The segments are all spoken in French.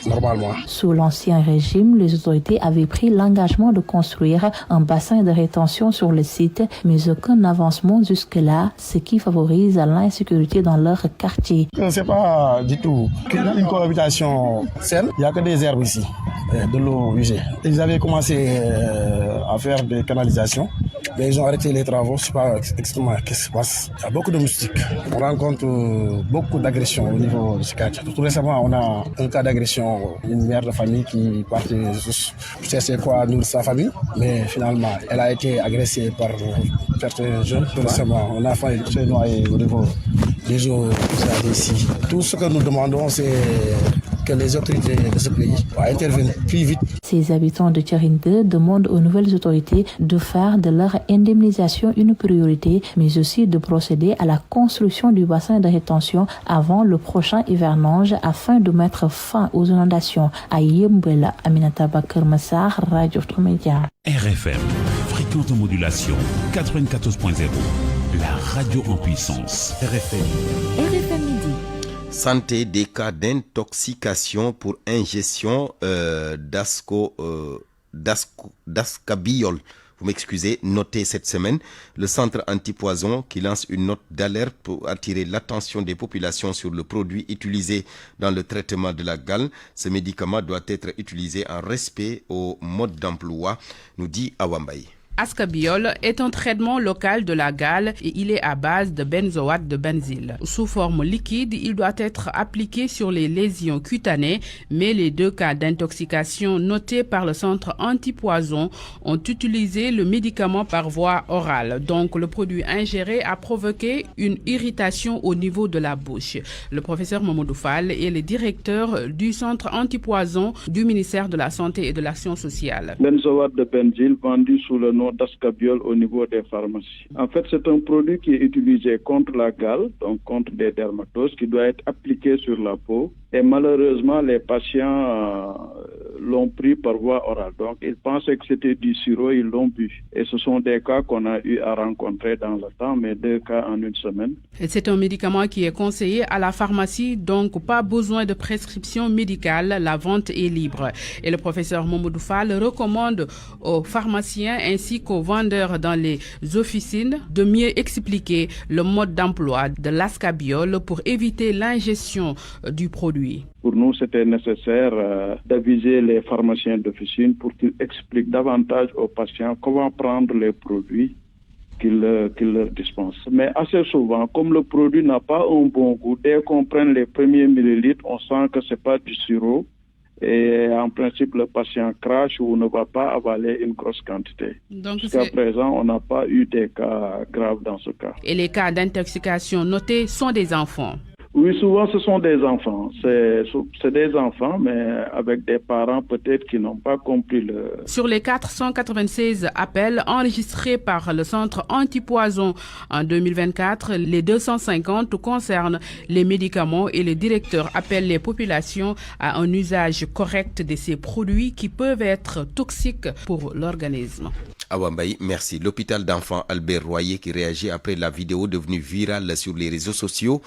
Normalement. Sous l'Ancien Régime, les autorités avaient pris l'engagement de construire un bassin de rétention sur le site, mais aucun avancement jusque-là, ce qui favorise l'insécurité dans leur quartier. C'est pas du tout une cohabitation saine. Il n'y a que des herbes ici, de l'eau usée. Ils avaient commencé à faire des canalisations, mais ils ont arrêté les travaux. Je ne sais pas exactement ce qui se passe. Il y a beaucoup de moustiques. On rencontre beaucoup d'agressions au niveau de ce quartier. Tout récemment, on a un cas d'agression, une mère de famille qui partait chercher quoi nourrir sa famille, mais finalement, elle a été agressée par certains jeunes. Tout récemment, on a failli se noyer au niveau des eaux ici. Tout ce que nous demandons, c'est que les autorités de ce pays interviennent plus vite. Ces habitants de Tchérine 2 demandent aux nouvelles autorités de faire de leur indemnisation une priorité, mais aussi de procéder à la construction du bassin de rétention avant le prochain hivernage afin de mettre fin aux inondations. À Yembela, Aminata Bakar Massar, Radio Média. RFM, fréquence de modulation 94.0, la radio en puissance. RFM midi. Santé, des cas d'intoxication pour ingestion d'ascabiol. Vous m'excusez, noté cette semaine, le centre antipoison qui lance une note d'alerte pour attirer l'attention des populations sur le produit utilisé dans le traitement de la gale. Ce médicament doit être utilisé en respect au mode d'emploi, nous dit Awambaye. Ascabiol est un traitement local de la gale et il est à base de benzoate de benzyle. Sous forme liquide, il doit être appliqué sur les lésions cutanées, mais les 2 cas d'intoxication notés par le centre antipoison ont utilisé le médicament par voie orale. Donc le produit ingéré a provoqué une irritation au niveau de la bouche. Le professeur Mamadou Fall est le directeur du centre antipoison du ministère de la Santé et de l'Action sociale. Benzoate de benzyle vendu sous le nom d'ascabiol au niveau des pharmacies. En fait, c'est un produit qui est utilisé contre la gale, donc contre des dermatoses, qui doit être appliqué sur la peau. Et malheureusement, les patients l'ont pris par voie orale. Donc, ils pensaient que c'était du sirop, ils l'ont bu. Et ce sont des cas qu'on a eu à rencontrer dans le temps, mais 2 cas en une semaine. Et c'est un médicament qui est conseillé à la pharmacie, donc pas besoin de prescription médicale, la vente est libre. Et le professeur Mamadou Fall recommande aux pharmaciens ainsi qu'aux vendeurs dans les officines de mieux expliquer le mode d'emploi de l'ascabiol pour éviter l'ingestion du produit. Pour nous, c'était nécessaire d'aviser les pharmaciens d'officine pour qu'ils expliquent davantage aux patients comment prendre les produits qu'ils leur dispensent. Mais assez souvent, comme le produit n'a pas un bon goût, dès qu'on prend les premiers millilitres, on sent que ce n'est pas du sirop. Et en principe, le patient crache ou ne va pas avaler une grosse quantité. Jusqu'à présent, on n'a pas eu des cas graves dans ce cas. Et les cas d'intoxication notés sont des enfants? Oui, souvent ce sont des enfants. C'est des enfants, mais avec des parents peut-être qui n'ont pas compris le... Sur les 496 appels enregistrés par le centre antipoison en 2024, les 250 concernent les médicaments et le directeur appelle les populations à un usage correct de ces produits qui peuvent être toxiques pour l'organisme. Awambaye, merci. L'hôpital d'enfants Albert Royer qui réagit après la vidéo devenue virale sur les réseaux sociaux.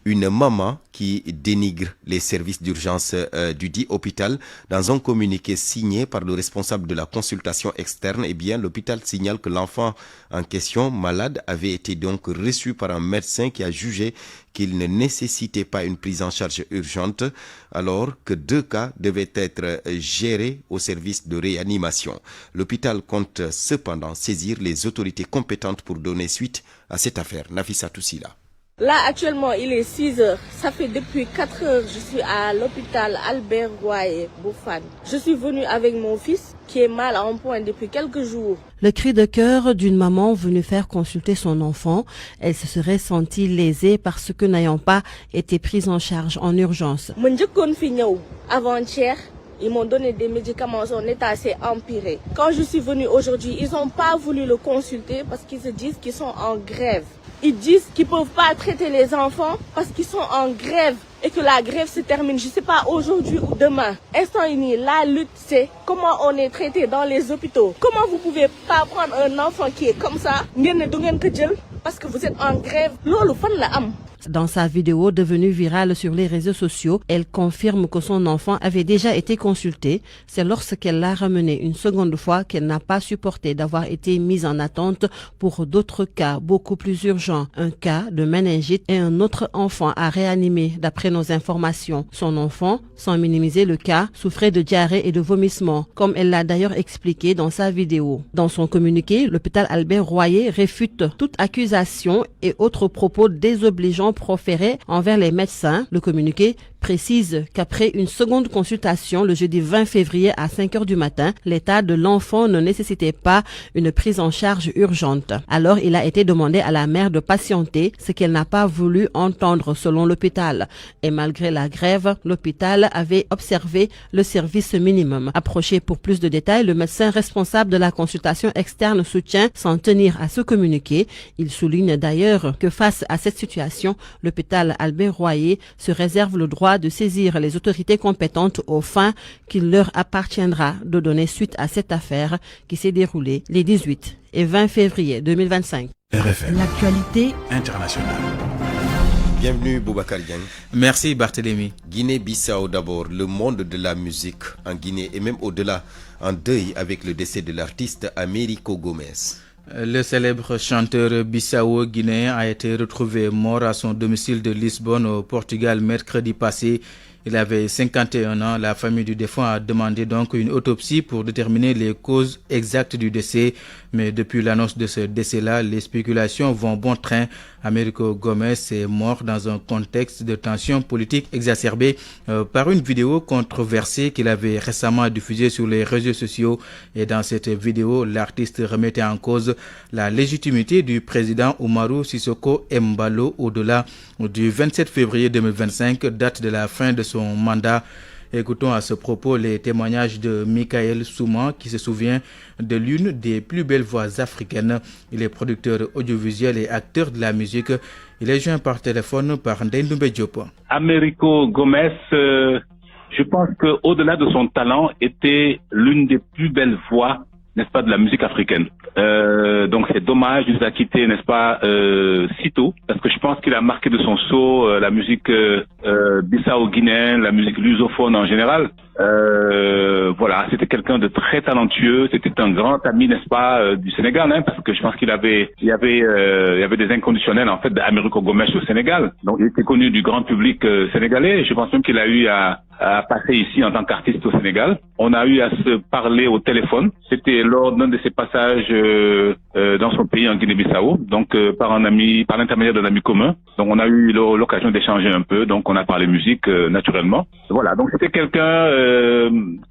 Une maman qui dénigre les services d'urgence du dit hôpital. Dans un communiqué signé par le responsable de la consultation externe, l'hôpital signale que l'enfant en question, malade, avait été donc reçu par un médecin qui a jugé qu'il ne nécessitait pas une prise en charge urgente, alors que 2 cas devaient être gérés au service de réanimation. L'hôpital compte cependant saisir les autorités compétentes pour donner suite à cette affaire. Nafissa Toussila. Là, actuellement, il est 6 heures. Ça fait depuis 4 heures que je suis à l'hôpital Albert Royer, Bouffane. Je suis venue avec mon fils qui est mal en point depuis quelques jours. Le cri de cœur d'une maman venue faire consulter son enfant. Elle se serait sentie lésée parce que n'ayant pas été prise en charge en urgence. Avant-hier, ils m'ont donné des médicaments, son état s'est empiré. Quand je suis venue aujourd'hui, ils n'ont pas voulu le consulter parce qu'ils se disent qu'ils sont en grève. Ils disent qu'ils ne peuvent pas traiter les enfants parce qu'ils sont en grève et que la grève se termine, je ne sais pas, aujourd'hui ou demain. Instant ini, la lutte, c'est comment on est traité dans les hôpitaux. Comment vous ne pouvez pas prendre un enfant qui est comme ça, parce que vous êtes en grève. Lolo fan la am. Dans sa vidéo devenue virale sur les réseaux sociaux, elle confirme que son enfant avait déjà été consulté. C'est lorsqu'elle l'a ramené une seconde fois qu'elle n'a pas supporté d'avoir été mise en attente pour d'autres cas beaucoup plus urgents. Un cas de méningite et un autre enfant à réanimer d'après nos informations. Son enfant, sans minimiser le cas, souffrait de diarrhée et de vomissements, comme elle l'a d'ailleurs expliqué dans sa vidéo. Dans son communiqué, l'hôpital Albert Royer réfute toute accusation et autres propos désobligeants proférés envers les médecins. Le communiqué précise qu'après une seconde consultation le jeudi 20 février à 5h du matin, l'état de l'enfant ne nécessitait pas une prise en charge urgente. Alors il a été demandé à la mère de patienter, ce qu'elle n'a pas voulu entendre selon l'hôpital. Et malgré la grève, l'hôpital avait observé le service minimum. Approché pour plus de détails, le médecin responsable de la consultation externe soutient s'en tenir à ce communiqué. Il souligne d'ailleurs que face à cette situation, l'hôpital Albert Royer se réserve le droit de saisir les autorités compétentes aux fins qu'il leur appartiendra de donner suite à cette affaire qui s'est déroulée les 18 et 20 février 2025. RFM. L'actualité internationale. Bienvenue Boubacar Diagne. Merci Barthélémy. Guinée-Bissau d'abord, le monde de la musique en Guinée et même au-delà en deuil avec le décès de l'artiste Américo Gomez. Le célèbre chanteur bissau-guinéen a été retrouvé mort à son domicile de Lisbonne au Portugal mercredi passé. Il avait 51 ans. La famille du défunt a demandé donc une autopsie pour déterminer les causes exactes du décès. Mais depuis l'annonce de ce décès-là, les spéculations vont bon train. Américo Gomez est mort dans un contexte de tension politique exacerbée par une vidéo controversée qu'il avait récemment diffusée sur les réseaux sociaux. Et dans cette vidéo, l'artiste remettait en cause la légitimité du président Umaru Sissoko Embalo au-delà du 27 février 2025, date de la fin de son mandat. Écoutons à ce propos les témoignages de Michael Souman qui se souvient de l'une des plus belles voix africaines. Il est producteur audiovisuel et acteur de la musique. Il est joint par téléphone par Ndendoumbe Diop. Américo Gomez, je pense qu'au-delà de son talent, était l'une des plus belles voix, n'est-ce pas, de la musique africaine. Donc c'est dommage, il nous a quittés, n'est-ce pas, si tôt, parce que je pense qu'il a marqué de son sceau la musique bissau-guinéenne, la musique lusophone en général. Voilà, c'était quelqu'un de très talentueux, c'était un grand ami, n'est-ce pas, du Sénégal, hein, parce que je pense il y avait des inconditionnels en fait d'Américo Gomez au Sénégal. Donc il était connu du grand public sénégalais. Je pense même qu'il a eu à passer ici en tant qu'artiste au Sénégal. On a eu à se parler au téléphone. C'était lors d'un de ses passages dans son pays en Guinée-Bissau, donc par l'intermédiaire d'un ami commun. Donc on a eu l'occasion d'échanger un peu. Donc on a parlé musique naturellement. Voilà. Donc c'était quelqu'un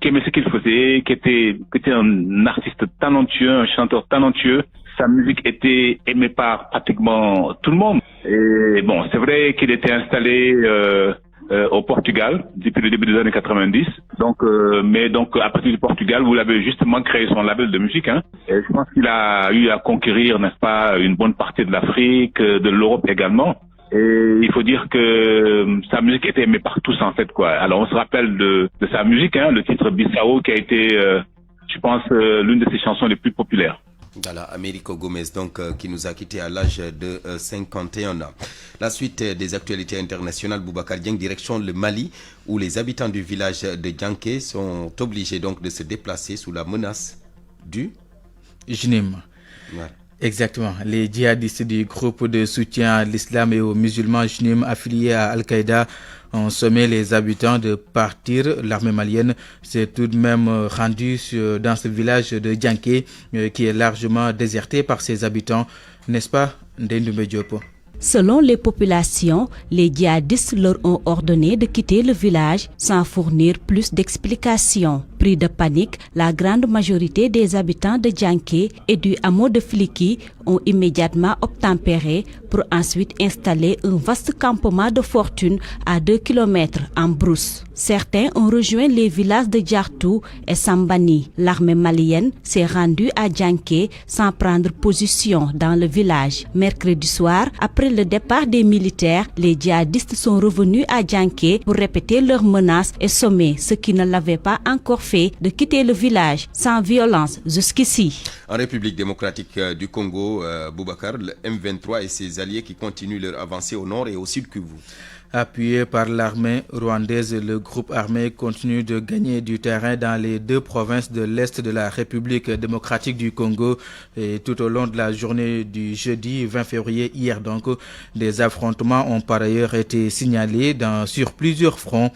qui aimait ce qu'il faisait, qui était un artiste talentueux, un chanteur talentueux. Sa musique était aimée par pratiquement tout le monde. Et bon, c'est vrai qu'il était installé au Portugal depuis le début des années 90. Donc, mais donc à partir du Portugal, vous l'avez justement créé son label de musique. Hein. Et je pense qu'il a eu à conquérir, n'est-ce pas, une bonne partie de l'Afrique, de l'Europe également. Et il faut dire que sa musique était aimée par tous en fait, quoi. Alors on se rappelle de sa musique, hein, le titre Bissau qui a été, je pense, l'une de ses chansons les plus populaires. Voilà, Américo Gomez, donc, qui nous a quittés à l'âge de 51 ans. La suite des actualités internationales, Boubacar Dieng, direction le Mali, où les habitants du village de Djanké sont obligés donc de se déplacer sous la menace du JNIM. Ouais. Exactement. Les djihadistes du groupe de soutien à l'islam et aux musulmans JNIM affiliés à Al-Qaïda ont sommé les habitants de partir. L'armée malienne s'est tout de même rendue dans ce village de Djanké qui est largement déserté par ses habitants. N'est-ce pas, Ndendoumbe Diop? Selon les populations, les djihadistes leur ont ordonné de quitter le village sans fournir plus d'explications. Pris de panique, la grande majorité des habitants de Djanké et du hameau de Fliki ont immédiatement obtempéré pour ensuite installer un vaste campement de fortune à 2 km en brousse. Certains ont rejoint les villages de Djartou et Sambani. L'armée malienne s'est rendue à Djanké sans prendre position dans le village. Mercredi soir, après le départ des militaires, les djihadistes sont revenus à Djanké pour répéter leurs menaces et sommer ceux qui ne l'avaient pas encore fait fait de quitter le village sans violence jusqu'ici. En République démocratique du Congo, Boubacar, le M23 et ses alliés qui continuent leur avancée au nord et au sud Kivu. Appuyé par l'armée rwandaise, le groupe armé continue de gagner du terrain dans les deux provinces de l'Est de la République démocratique du Congo. Et tout au long de la journée du jeudi 20 février, hier donc, des affrontements ont par ailleurs été signalés sur plusieurs fronts.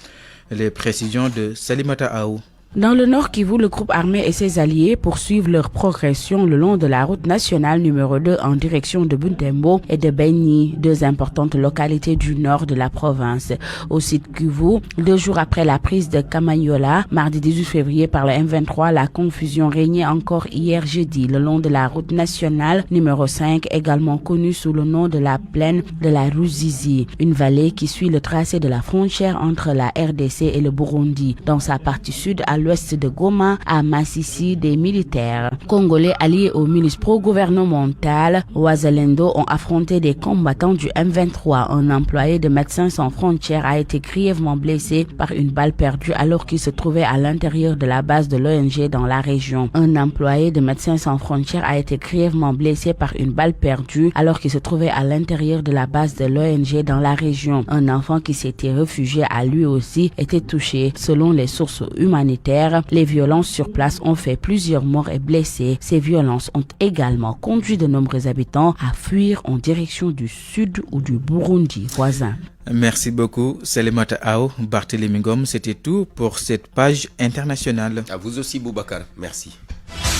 Les précisions de Salimata Aou. Dans le Nord Kivu, le groupe armé et ses alliés poursuivent leur progression le long de la route nationale numéro 2 en direction de Butembo et de Beni, deux importantes localités du nord de la province. Au sud Kivu, 2 jours après la prise de Kamanyola, mardi 18 février par le M23, la confusion régnait encore hier jeudi le long de la route nationale numéro 5, également connue sous le nom de la plaine de la Ruzizi, une vallée qui suit le tracé de la frontière entre la RDC et le Burundi. Dans sa partie sud, à l'ouest de Goma, à Massissi, des militaires congolais alliés aux milices pro-gouvernementales Ouazalendo ont affronté des combattants du M23. Un employé de Médecins sans frontières a été grièvement blessé par une balle perdue alors qu'il se trouvait à l'intérieur de la base de l'ONG dans la région. Un employé de Médecins sans frontières a été grièvement blessé par une balle perdue alors qu'il se trouvait à l'intérieur de la base de l'ONG dans la région. Un enfant qui s'était réfugié a lui aussi été touché. Selon les sources humanitaires, les violences sur place ont fait plusieurs morts et blessés. Ces violences ont également conduit de nombreux habitants à fuir en direction du sud ou du Burundi voisin. Merci beaucoup, Salimata Aou, Barthélémy Ngom. C'était tout pour cette page internationale. À vous aussi, Boubacar. Merci.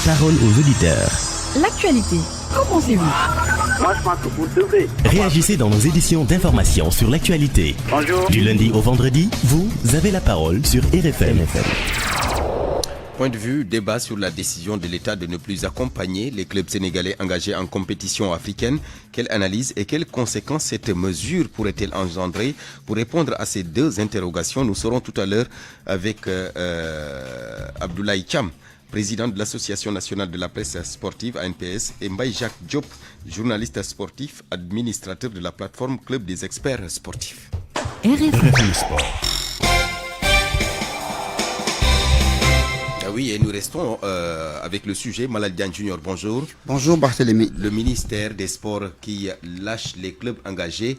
Parole aux auditeurs. L'actualité, qu'en pensez-vous? Moi, je pense que vous devez. Réagissez dans nos éditions d'information sur l'actualité. Bonjour. Du lundi au vendredi, vous avez la parole sur RFM. Point de vue, débat sur la décision de l'État de ne plus accompagner les clubs sénégalais engagés en compétition africaine. Quelle analyse et quelles conséquences cette mesure pourrait-elle engendrer? Pour répondre à ces deux interrogations, nous serons tout à l'heure avec Abdoulaye Cham, président de l'Association nationale de la presse sportive ANPS, et Mbaye Jacques Diop, journaliste sportif, administrateur de la plateforme Club des experts sportifs. RFM Sport. Oui, et nous restons avec le sujet. Malal Diagne Junior, bonjour. Bonjour Barthélémy. Le ministère des Sports qui lâche les clubs engagés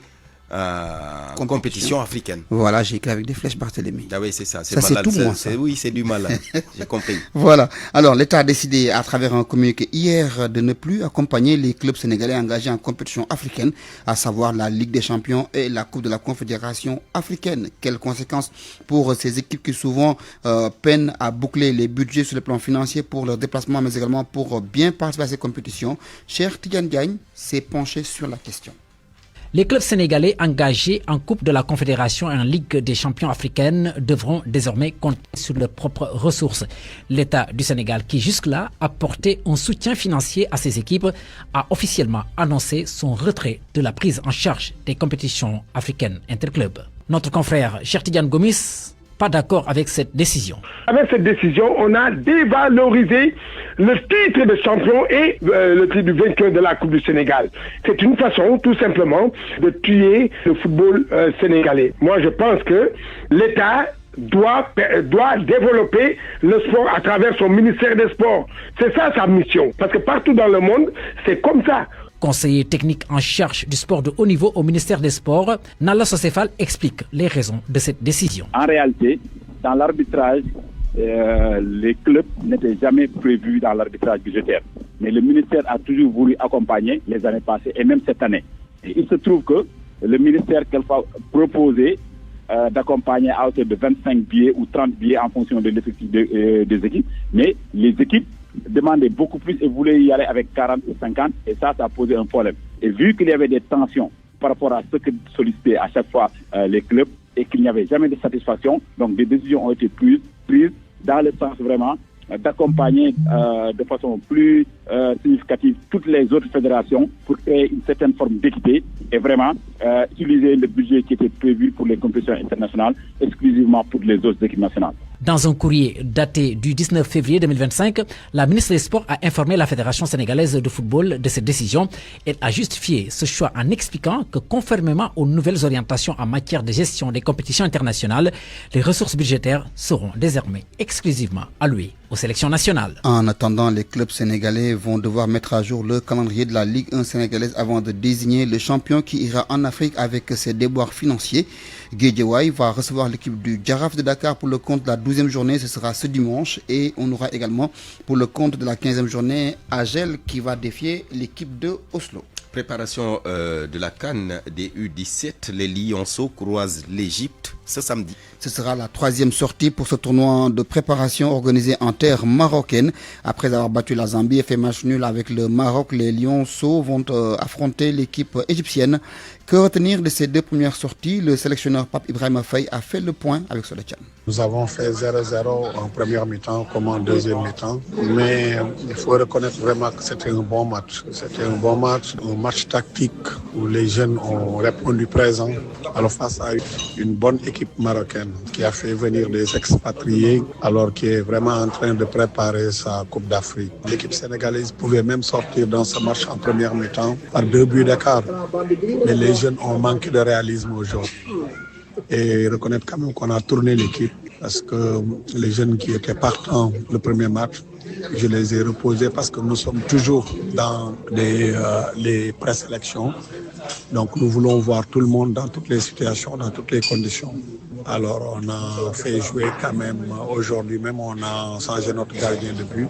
en compétition africaine. Voilà, j'ai écrit avec des flèches Barthélémy. Ah oui, c'est ça. C'est Malal. C'est tout moi, ça. Oui, c'est du Malal. J'ai compris. Voilà. Alors, l'État a décidé à travers un communiqué hier de ne plus accompagner les clubs sénégalais engagés en compétition africaine, à savoir la Ligue des Champions et la Coupe de la Confédération africaine. Quelles conséquences pour ces équipes qui souvent peinent à boucler les budgets sur le plan financier pour leur déplacement, mais également pour bien participer à ces compétitions? Cher Tidiane Diagne s'est penché sur la question. Les clubs sénégalais engagés en Coupe de la Confédération et en Ligue des Champions africaines devront désormais compter sur leurs propres ressources. L'État du Sénégal, qui jusque-là apportait un soutien financier à ces équipes, a officiellement annoncé son retrait de la prise en charge des compétitions africaines interclubs. Notre confrère Cheikh Tidiane Gomis, pas d'accord avec cette décision. Avec cette décision, on a dévalorisé le titre de champion et le titre du vainqueur de la Coupe du Sénégal. C'est une façon, tout simplement, de tuer le football sénégalais. Moi, je pense que l'État doit développer le sport à travers son ministère des Sports. C'est ça sa mission. Parce que partout dans le monde, c'est comme ça. Conseiller technique en charge du sport de haut niveau au ministère des Sports, Nalla Sosefal explique les raisons de cette décision. En réalité, dans l'arbitrage, les clubs n'étaient jamais prévus dans l'arbitrage budgétaire. Mais le ministère a toujours voulu accompagner les années passées et même cette année. Et il se trouve que le ministère quelquefois proposait d'accompagner à hauteur de 25 billets ou 30 billets en fonction de l'effectif des équipes. Mais les équipes demandaient beaucoup plus et voulaient y aller avec 40 ou 50 et ça a posé un problème. Et vu qu'il y avait des tensions par rapport à ce que sollicitaient à chaque fois les clubs et qu'il n'y avait jamais de satisfaction, donc des décisions ont été prises dans le sens vraiment d'accompagner de façon plus significative toutes les autres fédérations pour créer une certaine forme d'équité et vraiment utiliser le budget qui était prévu pour les compétitions internationales exclusivement pour les autres équipes nationales. Dans un courrier daté du 19 février 2025, la ministre des Sports a informé la Fédération sénégalaise de football de cette décision. Elle a justifié ce choix en expliquant que conformément aux nouvelles orientations en matière de gestion des compétitions internationales, les ressources budgétaires seront désormais exclusivement allouées aux sélections nationales. En attendant, les clubs sénégalais vont devoir mettre à jour le calendrier de la Ligue 1 sénégalaise avant de désigner le champion qui ira en Afrique avec ses déboires financiers. Guédiawaye va recevoir l'équipe du Jaraaf de Dakar pour le compte de la 12e journée, ce sera ce dimanche. Et on aura également pour le compte de la 15e journée Agel qui va défier l'équipe de Oslo. Préparation de la CAN des U17, les Lionceaux croisent l'Égypte ce samedi. Ce sera la 3e sortie pour ce tournoi de préparation organisé en terre marocaine. Après avoir battu la Zambie et fait match nul avec le Maroc, les Lionceaux vont affronter l'équipe égyptienne. Que retenir de ces deux premières sorties? Le sélectionneur Pape Ibrahima Faye a fait le point avec Solechan. Nous avons fait 0-0 en première mi-temps comme en deuxième mi-temps. Mais il faut reconnaître vraiment que c'était un bon match. C'était un bon match, un match tactique où les jeunes ont répondu présent. Alors face à une bonne équipe marocaine qui a fait venir des expatriés alors qui est vraiment en train de préparer sa Coupe d'Afrique. L'équipe sénégalaise pouvait même sortir dans ce match en première mi-temps par 2 buts d'écart. Mais les jeunes ont manqué de réalisme aujourd'hui. Et reconnaître quand même qu'on a tourné l'équipe parce que les jeunes qui étaient partants le premier match, je les ai reposés parce que nous sommes toujours dans les présélections. Donc nous voulons voir tout le monde dans toutes les situations, dans toutes les conditions. Alors on a fait jouer quand même aujourd'hui même, on a changé notre gardien de but.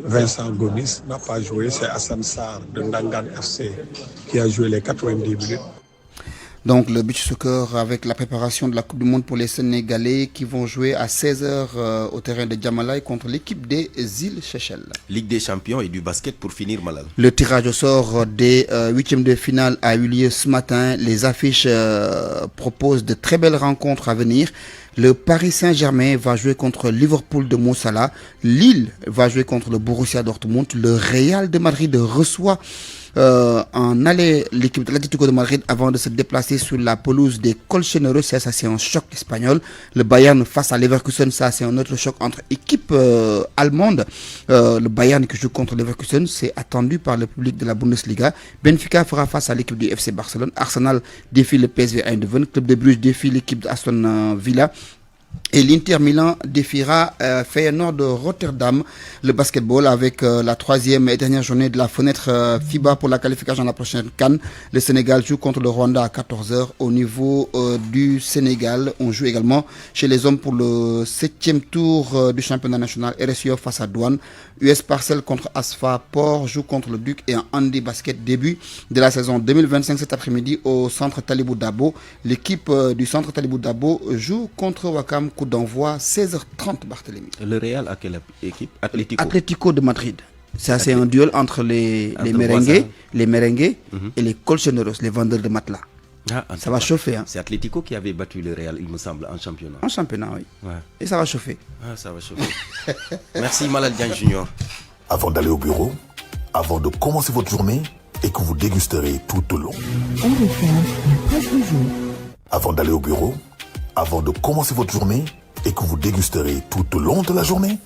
Vincent Gomis n'a pas joué, c'est Hassan Sarr de Ndangan FC qui a joué les 90 minutes. Donc le beach soccer avec la préparation de la Coupe du Monde pour les Sénégalais qui vont jouer à 16h au terrain de Djamalai contre l'équipe des îles Seychelles. Ligue des champions et du basket pour finir, Malal. Le tirage au sort des 8e de finale a eu lieu ce matin. Les affiches proposent de très belles rencontres à venir. Le Paris Saint-Germain va jouer contre Liverpool de Mo Salah. Lille va jouer contre le Borussia Dortmund. Le Real de Madrid reçoit en aller l'équipe de l'Atlético de Madrid avant de se déplacer sur la pelouse des Colchoneros. Ça c'est un choc espagnol. Le Bayern face à Leverkusen, ça c'est un autre choc entre équipes allemandes. Le Bayern qui joue contre Leverkusen, c'est attendu par le public de la Bundesliga. Benfica fera face à l'équipe du FC Barcelone. Arsenal défie le PSV Eindhoven. Club de Bruges défie l'équipe d'Aston Villa. Et l'Inter Milan défiera Feyenoord de Rotterdam. Le basketball avec la 3e et dernière journée de la fenêtre FIBA pour la qualification à la prochaine CAN. Le Sénégal joue contre le Rwanda à 14h. Au niveau du Sénégal, on joue également chez les hommes pour le 7e tour du championnat national. RSU face à Douane. US Parcelles contre Asfa. Port joue contre le Duc et un handi basket début de la saison 2025 cet après-midi au centre Talibou Dabo. L'équipe du centre Talibou Dabo joue contre Wakam. Coup d'envoi 16h30 Barthélémy. Le Real à quelle équipe? Atlético de Madrid. Ça c'est un duel entre les merengues et les colchoneros, les vendeurs de matelas. Ça va chauffer. Hein. C'est Atlético qui avait battu le Real, il me semble, en championnat. En championnat, oui. Ouais. Et ça va chauffer. Ça va chauffer. Merci Malal Diagne Junior. Avant d'aller au bureau, avant de commencer votre journée et que vous dégusterez tout au long. Avant d'aller au bureau, avant de commencer votre journée et que vous dégusterez tout au long de la journée,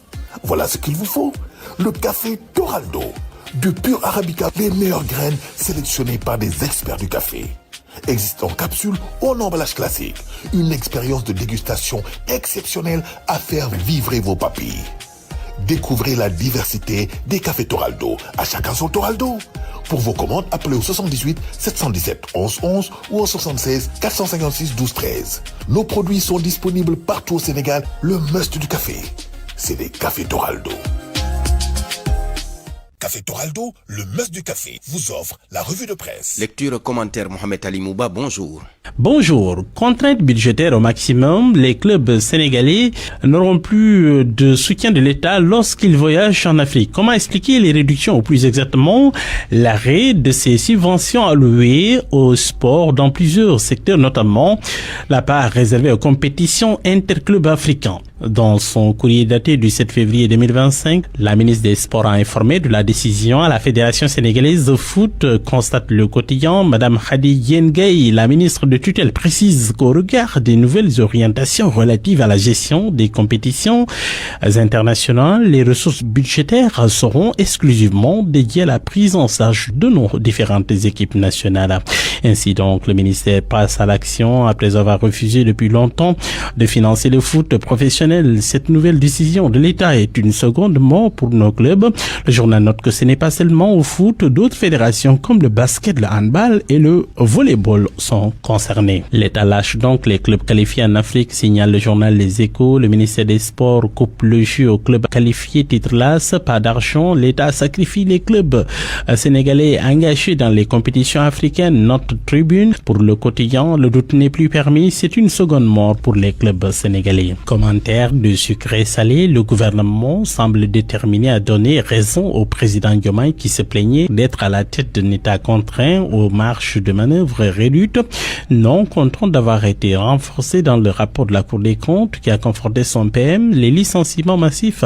voilà ce qu'il vous faut. Le café Toraldo, de pur Arabica, les meilleures graines sélectionnées par des experts du café. Existe en capsule ou en emballage classique. Une expérience de dégustation exceptionnelle à faire vibrer vos papilles. Découvrez la diversité des cafés Toraldo. À chacun son Toraldo. Pour vos commandes, appelez au 78 717 11 11 ou au 76 456 12 13. Nos produits sont disponibles partout au Sénégal. Le must du café, c'est des cafés Toraldo. Café Toraldo, le must du café, vous offre la revue de presse. Lecture commentaire Mohamed Ali Mouba, bonjour. Bonjour. Contraintes budgétaires au maximum, les clubs sénégalais n'auront plus de soutien de l'État lorsqu'ils voyagent en Afrique. Comment expliquer les réductions ou plus exactement l'arrêt de ces subventions allouées au sport dans plusieurs secteurs, notamment la part réservée aux compétitions interclubs africains? Dans son courrier daté du 7 février 2025, la ministre des Sports a informé de la décision à la Fédération sénégalaise de foot, constate le quotidien. Madame Khady Yengueye, la ministre de tutelle précise qu'au regard des nouvelles orientations relatives à la gestion des compétitions internationales, les ressources budgétaires seront exclusivement dédiées à la prise en charge de nos différentes équipes nationales. Ainsi donc, le ministère passe à l'action après avoir refusé depuis longtemps de financer le foot professionnel. Cette nouvelle décision de l'État est une seconde mort pour nos clubs. Le journal note que ce n'est pas seulement au foot, d'autres fédérations comme le basket, le handball et le volleyball sont concernés. L'État lâche donc les clubs qualifiés en Afrique, signale le journal Les Échos. Le ministère des Sports coupe le jus aux clubs qualifiés, titre l'AS. Pas d'argent, l'État sacrifie les clubs sénégalais engagés dans les compétitions africaines. Notre tribune pour le quotidien, le doute n'est plus permis, c'est une seconde mort pour les clubs sénégalais. Commentaire de sucré salé, le gouvernement semble déterminé à donner raison au président Diomaye qui se plaignait d'être à la tête d'un État contraint aux marges de manœuvre réduites, non content d'avoir été renforcé dans le rapport de la Cour des comptes qui a conforté son PM. Les licenciements massifs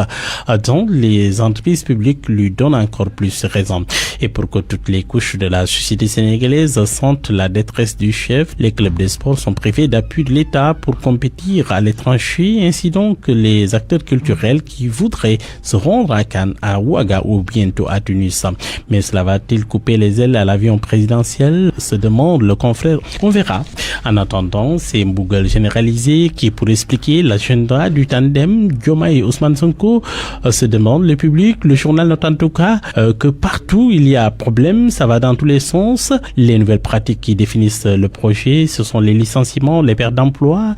dans les entreprises publiques lui donnent encore plus raison. Et pour que toutes les couches de la société sénégalaise sentent la détresse du chef, les clubs de sport sont privés d'appui de l'État pour compétir à l'étranger. Ainsi donc, les acteurs culturels qui voudraient se rendre à Cannes, à Ouaga ou bientôt à Tunis. Mais cela va-t-il couper les ailes à l'avion présidentiel, se demande le confrère. On verra. En attendant, c'est un Google généralisé qui, pour expliquer l'agenda du tandem Diomaye et Ousmane Sonko, se demande le public. Le journal note en tout cas que partout il y a problème, ça va dans tous les sens. Les nouvelles pratiques qui définissent le projet, ce sont les licenciements, les pertes d'emploi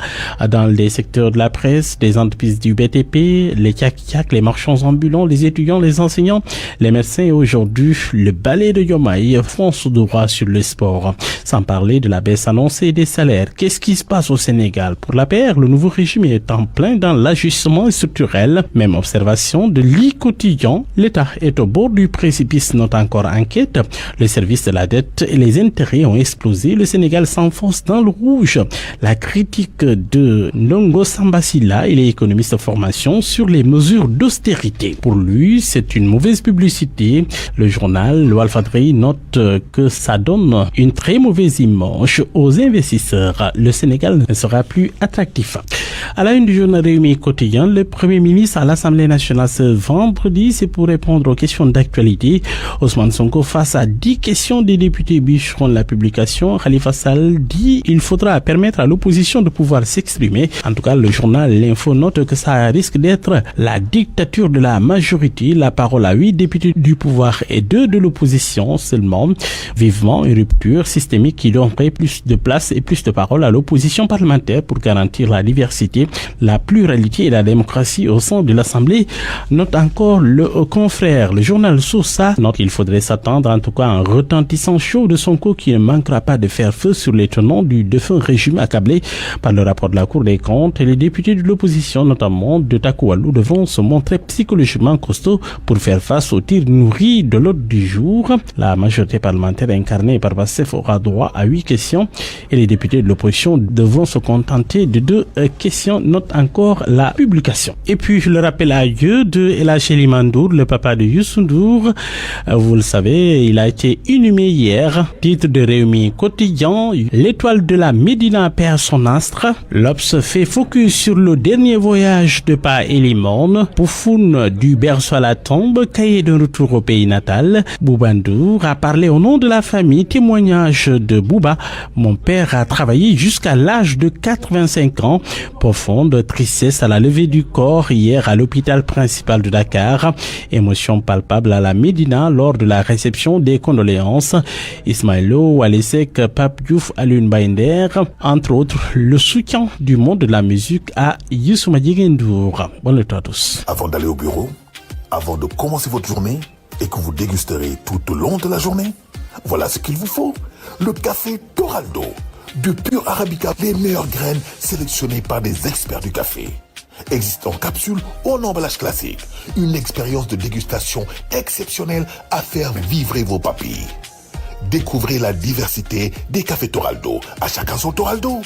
dans les secteurs de la presse, des entreprises du BTP, les tchak-tchak, les marchands ambulants, les étudiants, les enseignants, les médecins et aujourd'hui le balai de Diomaye fonce droit sur le sport. Sans parler de la baisse annoncée des salaires. Qu'est-ce qui se passe au Sénégal? Pour la PR, le nouveau régime est en plein dans l'ajustement structurel. Même observation de l'I-Quotidien. L'État est au bord du précipice, note encore enquête. Le service de la dette et les intérêts ont explosé. Le Sénégal s'enfonce dans le rouge. La critique de Ndongo Sambasila, il est économiste de formation, sur les mesures d'austérité. Pour lui, c'est une mauvaise publicité. Le journal, le Walfadjri, note que ça donne une très mauvaise image aux investisseurs. Le Sénégal ne sera plus attractif. À la une du journal Réumi quotidien, le Premier ministre à l'Assemblée nationale ce vendredi, c'est pour répondre aux questions d'actualité. Ousmane Sonko face à 10 questions des députés bûcheront la publication. Khalifa Sall dit il faudra permettre à l'opposition de pouvoir s'exprimer. En tout cas, le journal L'Info note que ça risque d'être la dictature de la majorité. La parole à 8 députés du pouvoir et 2 de l'opposition seulement. Vivement une rupture systémique qui donnerait plus de place et plus de parole à l'opposition parlementaire pour garantir la diversité, la pluralité et la démocratie au sein de l'Assemblée. Note encore le confrère. Le journal Source note qu'il faudrait s'attendre en tout cas à un retentissant chaud de Sonko qui ne manquera pas de faire feu sur les tenants du défunt régime accablé par le rapport de la Cour des comptes, et les députés de l'opposition, notamment de Takoualou, devront se montrer psychologiquement costauds pour faire face aux tirs nourris de l'ordre du jour. La majorité parlementaire incarnée par Bassef aura droit à 8 questions et les députés de l'opposition devront se contenter de 2 questions, note encore la publication. Et puis le rappel à Dieu de El Hadji Mandour, le papa de Youssou Ndour. Vous le savez, il a été inhumé hier. Titre de Réumi quotidien, l'étoile de la Médina perd son astre. L'Obs fait focus sur le dernier voyage de Pa Elimane. Poufoune du berceau à la tombe, cahier de retour au pays natal. Bouba Ndour a parlé au nom de la famille. Témoignage de Bouba. Mon père a travaillé jusqu'à l'âge de 85 ans. Profonde tristesse à la levée du corps hier à l'hôpital principal de Dakar. Émotion palpable à la Médina lors de la réception des condoléances. Ismaïlo Walisek, Pape Diouf, Alun Bainder, entre autres, le soutien du monde de la musique à Youssou Ndour. Bonne nuit à tous. Avant d'aller au bureau, avant de commencer votre journée et que vous dégusterez tout au long de la journée, voilà ce qu'il vous faut. Le café Toraldo, de pur Arabica, les meilleures graines sélectionnées par des experts du café. Existe en capsule ou en emballage classique. Une expérience de dégustation exceptionnelle à faire vibrer vos papilles. Découvrez la diversité des cafés Toraldo. À chacun son Toraldo.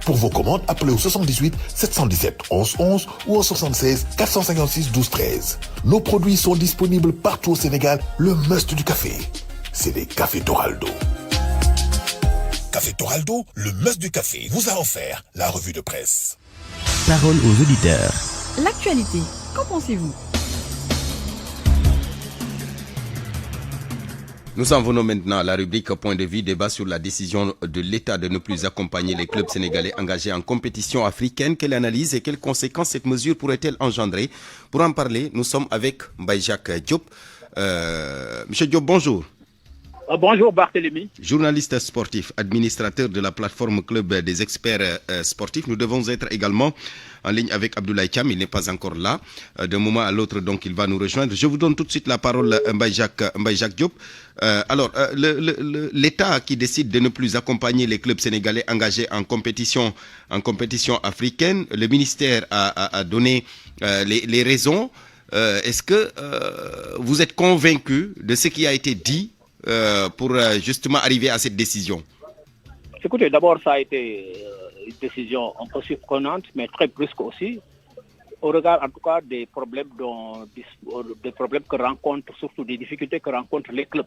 Pour vos commandes, appelez au 78 717 11 11 ou au 76 456 12 13. Nos produits sont disponibles partout au Sénégal. Le must du café, c'est des cafés Toraldo. Café Toraldo, le must du café, vous a offert la revue de presse. Parole aux auditeurs. L'actualité, qu'en pensez-vous? Nous en venons maintenant à la rubrique Point de vue, débat sur la décision de l'État de ne plus accompagner les clubs sénégalais engagés en compétition africaine. Quelle analyse et quelles conséquences cette mesure pourrait-elle engendrer? Pour en parler, nous sommes avec Mbaye Jacques Diop. Monsieur Diop, bonjour. Bonjour Barthélémy. Journaliste sportif, administrateur de la plateforme Club des experts sportifs. Nous devons être également en ligne avec Abdoulaye Thiam. Il n'est pas encore là. D'un moment à l'autre, donc, il va nous rejoindre. Je vous donne tout de suite la parole, Mbaye Jacques Diop. L'État qui décide de ne plus accompagner les clubs sénégalais engagés en compétition africaine, le ministère a donné les raisons. Est-ce que vous êtes convaincu de ce qui a été dit pour justement arriver à cette décision? Écoutez, d'abord, ça a été une décision un peu surprenante, mais très brusque aussi, au regard en tout cas des problèmes que rencontrent, surtout des difficultés que rencontrent les clubs.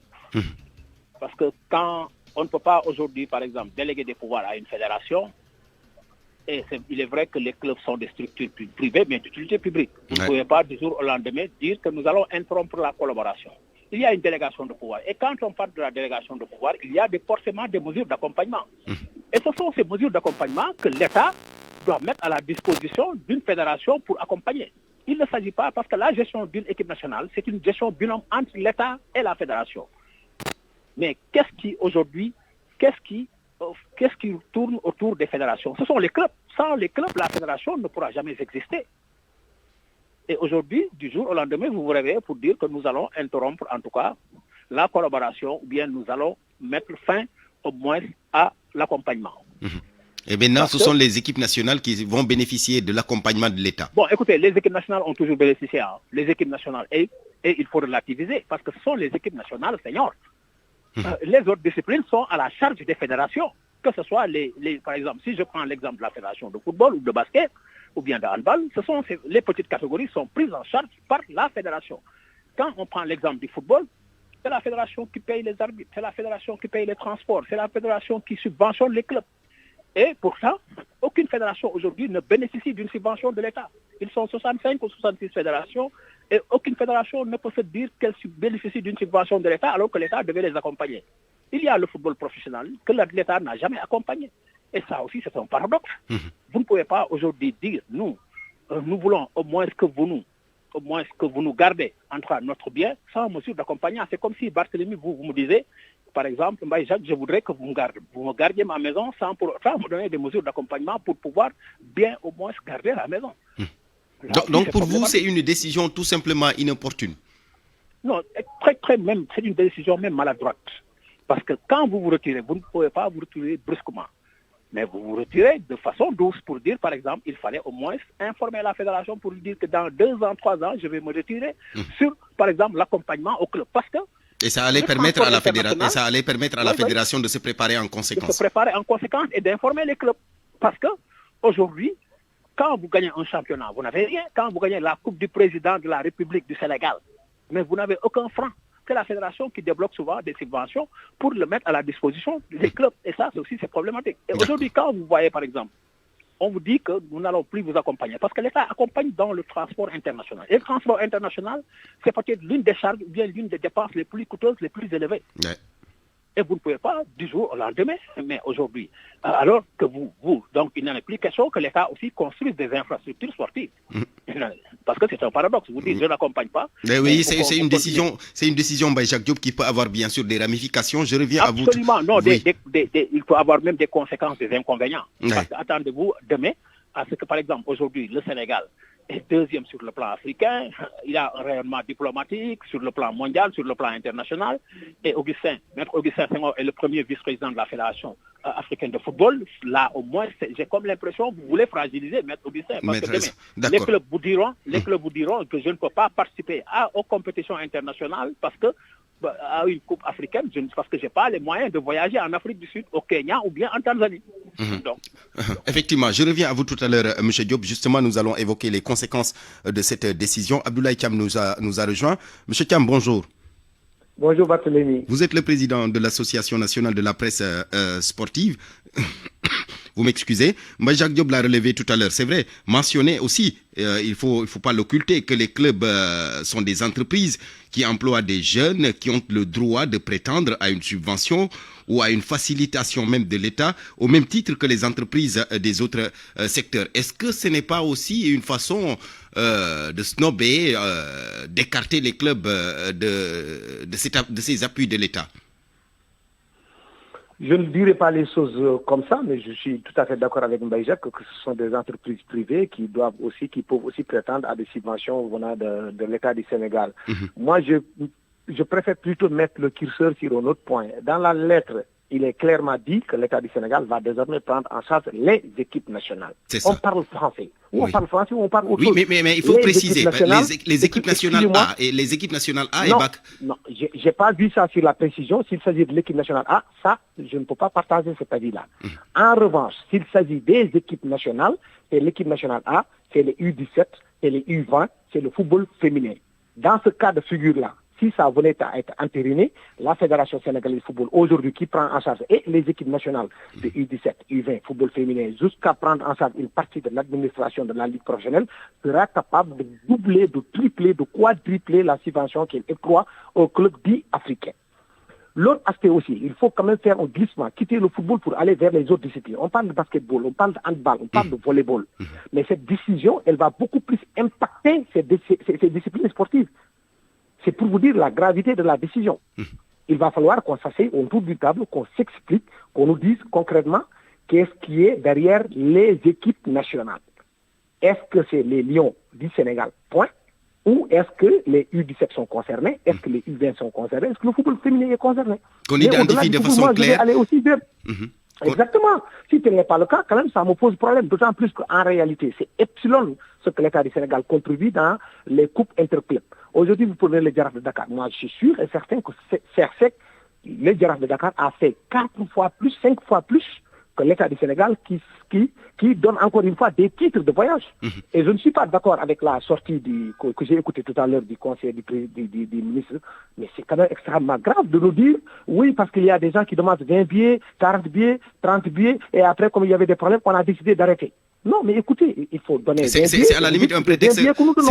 Parce que quand on ne peut pas aujourd'hui, par exemple, déléguer des pouvoirs à une fédération, et il est vrai que les clubs sont des structures privées, mais d'utilité publique. Vous ne pouvez pas du jour au lendemain dire que nous allons interrompre la collaboration. Il y a une délégation de pouvoir. Et quand on parle de la délégation de pouvoir, il y a forcément des mesures d'accompagnement. Et ce sont ces mesures d'accompagnement que l'État doit mettre à la disposition d'une fédération pour accompagner. Il ne s'agit pas, parce que la gestion d'une équipe nationale, c'est une gestion binôme entre l'État et la fédération. Mais qu'est-ce qui tourne autour des fédérations? Ce sont les clubs. Sans les clubs, la fédération ne pourra jamais exister. Et aujourd'hui, du jour au lendemain, vous vous réveillez pour dire que nous allons interrompre en tout cas la collaboration, ou bien nous allons mettre fin au moins à l'accompagnement. Et maintenant, ce sont les équipes nationales qui vont bénéficier de l'accompagnement de l'État. Bon, écoutez, les équipes nationales ont toujours bénéficié. Les équipes nationales, et il faut relativiser, parce que ce sont les équipes nationales seniors. Les autres disciplines sont à la charge des fédérations. Que ce soit, par exemple, si je prends l'exemple de la fédération de football ou de basket, ou bien de handball, les petites catégories sont prises en charge par la fédération. Quand on prend l'exemple du football, c'est la fédération qui paye les arbitres, c'est la fédération qui paye les transports, c'est la fédération qui subventionne les clubs. Et pourtant, aucune fédération aujourd'hui ne bénéficie d'une subvention de l'État. Ils sont 65 ou 66 fédérations et aucune fédération ne peut se dire qu'elle bénéficie d'une subvention de l'État alors que l'État devait les accompagner. Il y a le football professionnel que l'État n'a jamais accompagné. Et ça aussi, c'est un paradoxe. Vous ne pouvez pas aujourd'hui dire, nous voulons au moins que vous nous gardez entre notre bien sans mesure d'accompagnement. C'est comme si, Barthélémy, vous me disiez, par exemple, Mbaye Jacques, je voudrais que vous me gardiez ma maison sans me donner des mesures d'accompagnement pour pouvoir bien au moins garder la maison. Donc pour vous, c'est une décision tout simplement inopportune? Non, même, c'est une décision même maladroite. Parce que quand vous vous retirez, vous ne pouvez pas vous retirer brusquement. Mais vous vous retirez de façon douce pour dire, par exemple, il fallait au moins informer la fédération pour lui dire que dans 2 ans, 3 ans, je vais me retirer sur, par exemple, l'accompagnement au club. Parce que et ça allait permettre à la fédération de se préparer en conséquence. De se préparer en conséquence et d'informer les clubs. Parce que aujourd'hui, quand vous gagnez un championnat, vous n'avez rien. Quand vous gagnez la Coupe du Président de la République du Sénégal, mais vous n'avez aucun franc. C'est la fédération qui débloque souvent des subventions pour le mettre à la disposition des clubs. Et ça, c'est problématique. Et aujourd'hui, quand vous voyez, par exemple, on vous dit que nous n'allons plus vous accompagner parce que l'État accompagne dans le transport international. Et le transport international, c'est peut-être l'une des charges ou bien l'une des dépenses les plus coûteuses, les plus élevées. Et vous ne pouvez pas du jour au lendemain, mais aujourd'hui, alors que donc il n'en est plus question que l'État aussi construise des infrastructures sportives. Parce que c'est un paradoxe. Vous dites, je n'accompagne pas. Mais oui, c'est une décision, Mbaye Jacques Diop, qui peut avoir bien sûr des ramifications. Je reviens à vous. Absolument, non, il peut avoir même des conséquences, des inconvénients. Parce que attendez-vous demain à ce que, par exemple, aujourd'hui, le Sénégal est 2e sur le plan africain, il a un rayonnement diplomatique sur le plan mondial, sur le plan international, et Maître Augustin Senghor est le premier vice-président de la Fédération africaine de football. Là, au moins, j'ai comme l'impression que vous voulez fragiliser Maître Augustin, parce que demain, les clubs vous diront que je ne peux pas participer aux compétitions internationales parce que à une coupe africaine, parce que je n'ai pas les moyens de voyager en Afrique du Sud, au Kenya ou bien en Tanzanie. Effectivement, je reviens à vous tout à l'heure, M. Diop. Justement, nous allons évoquer les conséquences de cette décision. Abdoulaye Thiam nous a rejoint. M. Thiam, bonjour. Bonjour Barthélémy. Vous êtes le président de l'Association nationale de la presse sportive. Vous m'excusez. Moi, Jacques Diop l'a relevé tout à l'heure. C'est vrai, mentionné aussi, il faut pas l'occulter, que les clubs sont des entreprises qui emploient des jeunes qui ont le droit de prétendre à une subvention ou à une facilitation même de l'État, au même titre que les entreprises des autres secteurs. Est-ce que ce n'est pas aussi une façon de snobber, d'écarter les clubs de ces appuis de l'État? Je ne dirais pas les choses comme ça, mais je suis tout à fait d'accord avec Mbaye Jacques que ce sont des entreprises privées qui peuvent aussi prétendre à des subventions venant de l'État du Sénégal. Moi, je préfère plutôt mettre le curseur sur un autre point. Dans la lettre, il est clairement dit que l'État du Sénégal va désormais prendre en charge les équipes nationales. On parle français. Ou on parle français ou on parle autre chose. Oui, mais il faut préciser, les équipes nationales A et les équipes nationales A et BAC. Non, j'ai pas vu ça sur la précision. S'il s'agit de l'équipe nationale A, ça, je ne peux pas partager cet avis-là. En revanche, s'il s'agit des équipes nationales, c'est l'équipe nationale A, c'est les U17, c'est les U20, c'est le football féminin. Dans ce cas de figure-là, si ça venait à être entériné, la Fédération sénégalaise de football, aujourd'hui, qui prend en charge et les équipes nationales de U17, U20, football féminin, jusqu'à prendre en charge une partie de l'administration de la Ligue professionnelle, sera capable de doubler, de tripler, de quadrupler la subvention qu'elle octroie aux clubs dits africains. L'autre aspect aussi, il faut quand même faire un glissement, quitter le football pour aller vers les autres disciplines. On parle de basketball, on parle de handball, on parle de volleyball. Mais cette décision, elle va beaucoup plus impacter ces disciplines sportives. C'est pour vous dire la gravité de la décision. Il va falloir qu'on s'assied autour du table, qu'on s'explique, qu'on nous dise concrètement qu'est-ce qui est derrière les équipes nationales. Est-ce que c'est les Lions du Sénégal, point? Ou est-ce que les U17 sont concernés? Est-ce que les U20 sont concernés? Est-ce que le football féminin est concerné? Qu'on identifie de façon claire. Je vais aller aussi vers... Exactement. Si ce n'est pas le cas, quand même, ça me pose problème. D'autant plus qu'en réalité, c'est epsilon ce que l'État du Sénégal contribue dans les coupes interclubs. Aujourd'hui, vous prenez les Girafes de Dakar. Moi, je suis sûr et certain que les Girafes de Dakar a fait 4 fois plus, 5 fois plus que l'État du Sénégal qui donne encore une fois des titres de voyage. Et je ne suis pas d'accord avec la sortie que j'ai écouté tout à l'heure du conseil du ministre, mais c'est quand même extrêmement grave de nous dire, oui, parce qu'il y a des gens qui demandent 20 billets, 40 billets, 30 billets, et après, comme il y avait des problèmes, on a décidé d'arrêter. Non, mais écoutez, il faut donner... C'est à la limite un prétexte,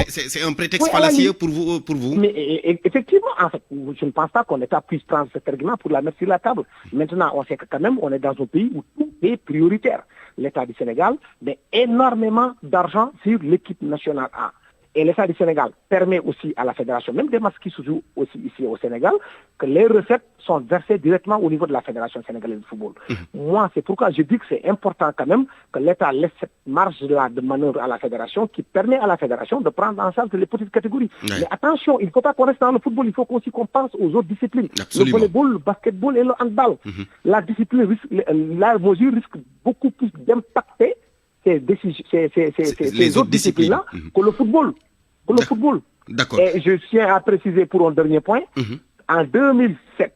c'est un prétexte fallacieux pour vous. Mais effectivement, en fait, je ne pense pas qu'on puisse prendre cet argument pour la mettre sur la table. Maintenant, on sait que quand même, on est dans un pays où tout est prioritaire. L'État du Sénégal met énormément d'argent sur l'équipe nationale A. Et l'État du Sénégal permet aussi à la fédération, même des matchs qui se jouent aussi ici au Sénégal, que les recettes sont versées directement au niveau de la Fédération sénégalaise de football. Moi, c'est pourquoi je dis que c'est important quand même que l'État laisse cette marge-là de manœuvre à la Fédération qui permet à la Fédération de prendre en charge les petites catégories. Mais attention, il ne faut pas qu'on reste dans le football, il faut aussi qu'on pense aux autres disciplines. Absolument. Le volleyball, le basketball et le handball. La mesure risque beaucoup plus d'impacter ces autres disciplines-là que le football. D'accord. Et je tiens à préciser pour un dernier point, en 2007,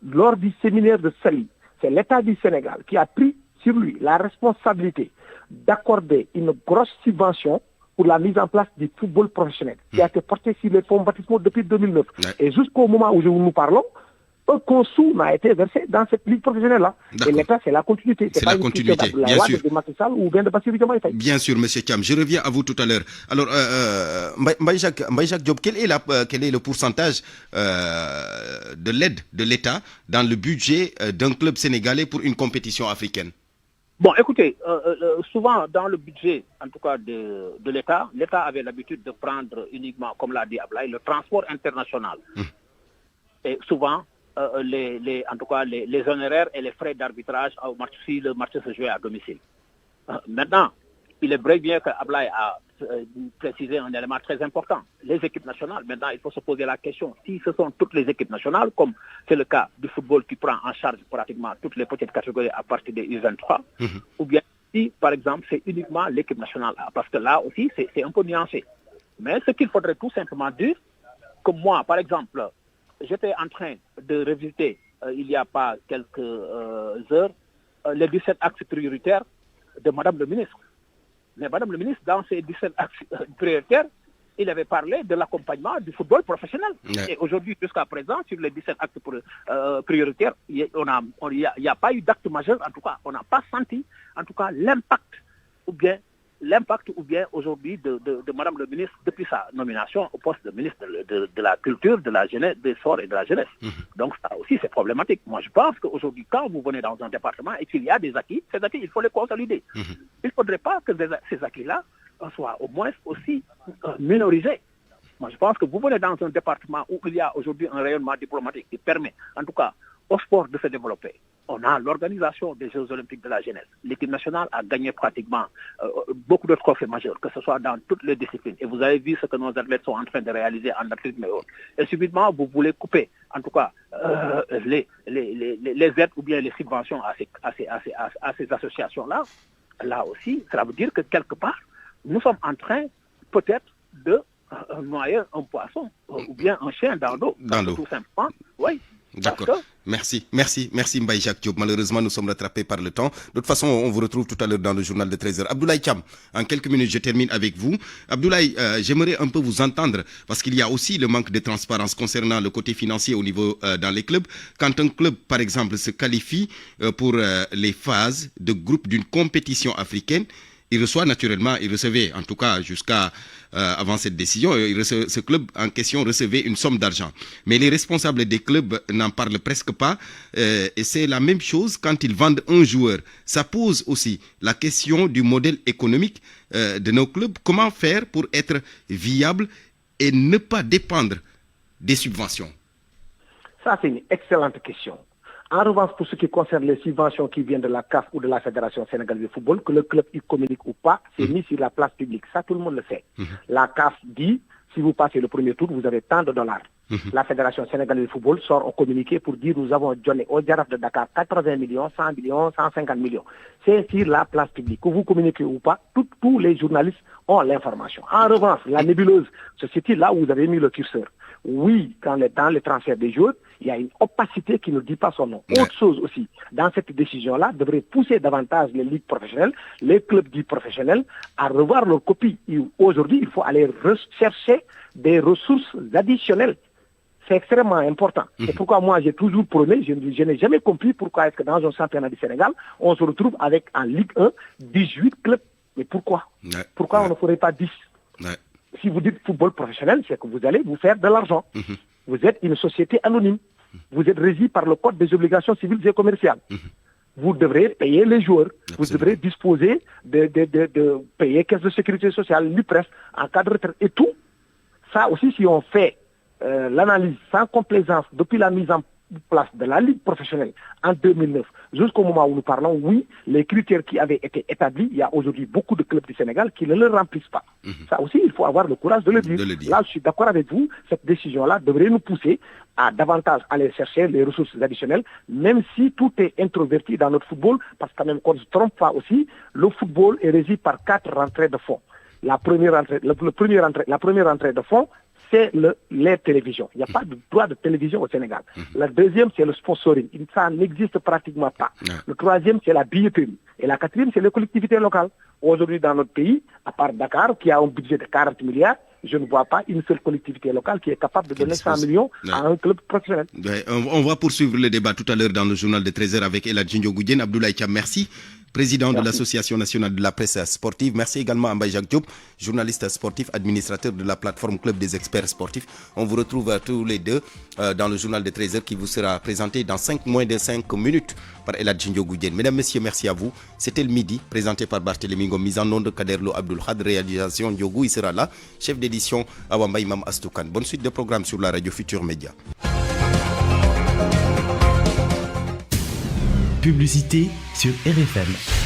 lors du séminaire de Saly, c'est l'État du Sénégal qui a pris sur lui la responsabilité d'accorder une grosse subvention pour la mise en place du football professionnel, qui a été porté sur les fonds baptismaux depuis 2009. Et jusqu'au moment où nous parlons, aucun sou n'a été versé dans cette ligue professionnelle-là. Et l'État, c'est la continuité. C'est la continuité, bien sûr. Bien sûr, M. Thiam. Je reviens à vous tout à l'heure. Alors, Mbaye Jacques Diop, quel est le pourcentage de l'aide de l'État dans le budget d'un club sénégalais pour une compétition africaine? Bon, écoutez, souvent dans le budget, en tout cas de l'État, l'État avait l'habitude de prendre uniquement, comme l'a dit Ablaye, le transport international. Et souvent, en tout cas, les honoraires et les frais d'arbitrage si le match se jouait à domicile. Maintenant, il est vrai bien que Ablaye a précisé un élément très important. Les équipes nationales, maintenant, il faut se poser la question, si ce sont toutes les équipes nationales, comme c'est le cas du football qui prend en charge pratiquement toutes les petites catégories à partir des U23, ou bien si, par exemple, c'est uniquement l'équipe nationale A, parce que là aussi, c'est un peu nuancé. Mais ce qu'il faudrait tout simplement dire, comme moi, par exemple, j'étais en train de revisiter, il n'y a pas quelques heures, les 17 axes prioritaires de Madame le ministre. Mais Madame le ministre, dans ces 17 axes prioritaires, il avait parlé de l'accompagnement du football professionnel. Ouais. Et aujourd'hui, jusqu'à présent, sur les 17 actes prioritaires, il n'y a pas eu d'acte majeur. En tout cas, on n'a pas senti, en tout cas, l'impact ou bien aujourd'hui de Madame le ministre depuis sa nomination au poste de ministre de la Culture, de la Jeunesse, des Sports et de la Jeunesse. Donc ça aussi c'est problématique. Moi je pense qu'aujourd'hui quand vous venez dans un département et qu'il y a des acquis, ces acquis il faut les consolider. Il ne faudrait pas que ces acquis-là soient au moins aussi minorisés. Moi je pense que vous venez dans un département où il y a aujourd'hui un rayonnement diplomatique qui permet en tout cas au sport de se développer. On a l'organisation des Jeux Olympiques de la jeunesse. L'équipe nationale a gagné pratiquement beaucoup de trophées majeurs, que ce soit dans toutes les disciplines. Et vous avez vu ce que nos athlètes sont en train de réaliser en athlétisme et autres. Et subitement, vous voulez couper, en tout cas, les aides ou bien les subventions à ces associations-là. Là aussi, cela veut dire que quelque part, nous sommes en train peut-être de noyer un poisson ou bien un chien dans l'eau. Tout simplement, oui. D'accord. Merci Mbaye Jacques Diop. Malheureusement, nous sommes rattrapés par le temps. De toute façon, on vous retrouve tout à l'heure dans le journal de 13h. Abdoulaye Thiam, en quelques minutes, je termine avec vous. Abdoulaye, j'aimerais un peu vous entendre parce qu'il y a aussi le manque de transparence concernant le côté financier au niveau dans les clubs. Quand un club, par exemple, se qualifie pour les phases de groupe d'une compétition africaine, il recevait, en tout cas jusqu'à avant cette décision, ce club en question recevait une somme d'argent. Mais les responsables des clubs n'en parlent presque pas. Et c'est la même chose quand ils vendent un joueur. Ça pose aussi la question du modèle économique de nos clubs. Comment faire pour être viable et ne pas dépendre des subventions? Ça, c'est une excellente question. En revanche, pour ce qui concerne les subventions qui viennent de la CAF ou de la Fédération sénégalaise de football, que le club y communique ou pas, c'est mis sur la place publique. Ça, tout le monde le sait. La CAF dit, si vous passez le premier tour, vous avez tant de dollars. La Fédération sénégalaise de football sort au communiqué pour dire, nous avons donné au Jaraaf de Dakar 80 millions, 100 millions, 150 millions. C'est sur la place publique. Que vous communiquez ou pas, tous les journalistes ont l'information. En revanche, la nébuleuse se situe là où vous avez mis le curseur. Oui, dans les transferts des joueurs, il y a une opacité qui ne dit pas son nom. Autre chose aussi, dans cette décision-là, devrait pousser davantage les ligues professionnelles, les clubs dits professionnels, à revoir leur copie. Aujourd'hui, il faut aller rechercher des ressources additionnelles. C'est extrêmement important. C'est pourquoi moi, j'ai toujours prôné, je n'ai jamais compris pourquoi est-ce que dans un championnat du Sénégal, on se retrouve avec en Ligue 1 18 clubs. Mais pourquoi? Pourquoi on ne ferait pas 10? Si vous dites football professionnel, c'est que vous allez vous faire de l'argent. Vous êtes une société anonyme. Vous êtes régi par le Code des obligations civiles et commerciales. Vous devrez payer les joueurs. Vous devrez disposer de payer caisse de sécurité sociale, l'IPRES, en cas de retraite et tout. Ça aussi, si on fait l'analyse sans complaisance depuis la mise en place de la Ligue professionnelle en 2009 jusqu'au moment où nous parlons, oui, les critères qui avaient été établis, il y a aujourd'hui beaucoup de clubs du Sénégal qui ne le remplissent pas. Ça aussi, il faut avoir le courage de le dire. Là, je suis d'accord avec vous, cette décision-là devrait nous pousser à davantage aller chercher les ressources additionnelles, même si tout est introverti dans notre football, parce que même qu'on ne se trompe pas aussi, le football est régi par 4 rentrées de fonds. La première entrée de fonds, c'est les télévisions. Il n'y a pas de droit de télévision au Sénégal. La deuxième, c'est le sponsoring. Ça n'existe pratiquement pas. Le troisième, c'est la billetterie. Et la quatrième, c'est les collectivités locales. Aujourd'hui, dans notre pays, à part Dakar, qui a un budget de 40 milliards, je ne vois pas une seule collectivité locale qui est capable de donner 100 millions à un club professionnel. On va poursuivre le débat tout à l'heure dans le journal de 13h avec Eladji Ndiogou Diène. Abdoulaye Thiam, merci. Président de l'Association nationale de la presse sportive. Merci également à Mbaye Jacques Diop, journaliste sportif, administrateur de la plateforme Club des experts sportifs. On vous retrouve tous les deux dans le journal de 13h qui vous sera présenté dans moins de 5 minutes par Eladji Ndiogou Diène. Mesdames, Messieurs, merci à vous. C'était le midi, présenté par Barthélémy Ngom, mise en onde de Kaderlo Abdoul Khad, réalisation Ndiogou, il sera là, chef d'édition Awamba Imam Astoukan. Bonne suite de programme sur la radio Futur Média. Publicité sur RFM.